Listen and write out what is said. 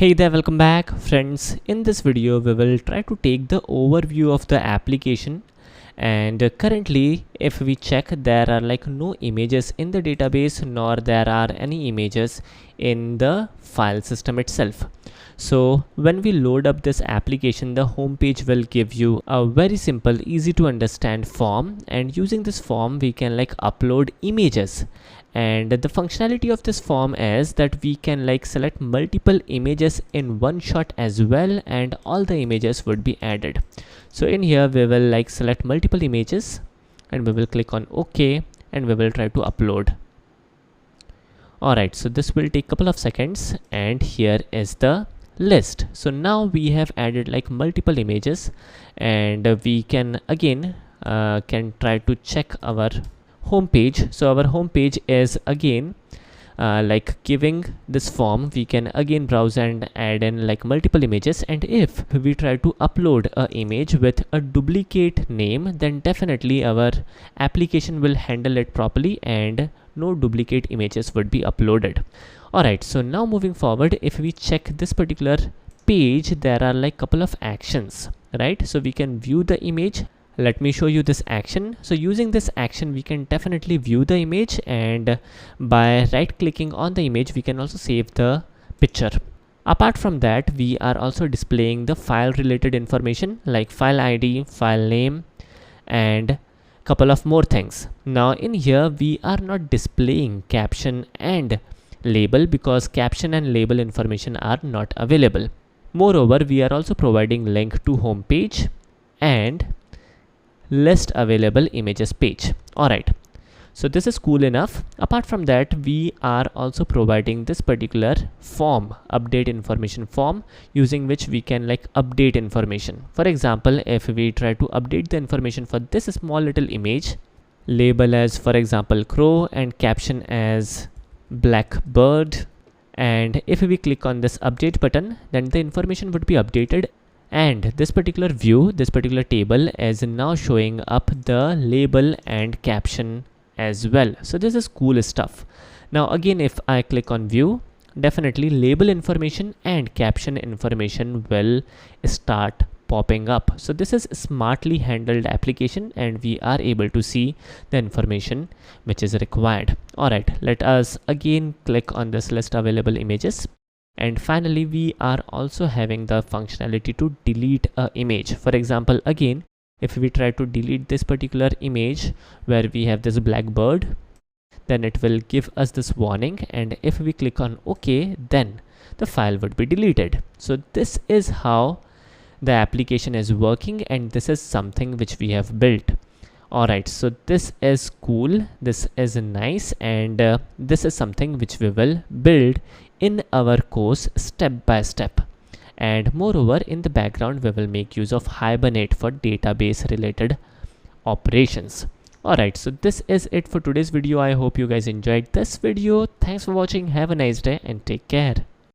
Hey there, welcome back friends. In this video we will try to take the overview of the application, and currently if we check, there are like no images in the database, nor there are any images in the file system itself. So when we load up this application, the home page will give you a very simple, easy to understand form, and using this form we can like upload images. And the functionality of this form is that we can like select multiple images in one shot as well, and all the images would be added. So in here we will like select multiple images and we will click on OK, and we will try to upload. Alright, so this will take a couple of seconds, and here is the list. So now we have added like multiple images, and we can again can try to check our home page. So our home page is again like giving this form. We can again browse and add in like multiple images, and if we try to upload a image with a duplicate name, then definitely our application will handle it properly and no duplicate images would be uploaded. Alright, so now moving forward, if we check this particular page, there are like couple of actions, right? So we can view the image. Let me show you this action. So using this action we can definitely view the image, and by right clicking on the image we can also save the picture. Apart from that, we are also displaying the file related information like file ID, file name, and couple of more things. Now in here we are not displaying caption and label because caption and label information are not available. Moreover, we are also providing link to home page and list available images page. Alright, so this is cool enough. Apart from that, we are also providing this particular form, update information form, using which we can like update information. For example, if we try to update the information for this small little image, label as for example crow and caption as black bird, and if we click on this update button, then the information would be updated, and this particular view, this particular table is now showing up the label and caption as well. So this is cool stuff. Now again, if I click on view, definitely label information and caption information will start popping up. So this is smartly handled application, and we are able to see the information which is required. Alright, let us again click on this list available images. And finally, we are also having the functionality to delete an image. For example, again, if we try to delete this particular image where we have this black bird, then it will give us this warning, and if we click on OK, then the file would be deleted. So this is how the application is working, and this is something which we have built. Alright, so this is cool, this is nice, and this is something which we will build in our course step by step. And moreover, in the background we will make use of Hibernate for database related operations. Alright, so this is it for today's video. I hope you guys enjoyed this video. Thanks for watching. Have a nice day and take care.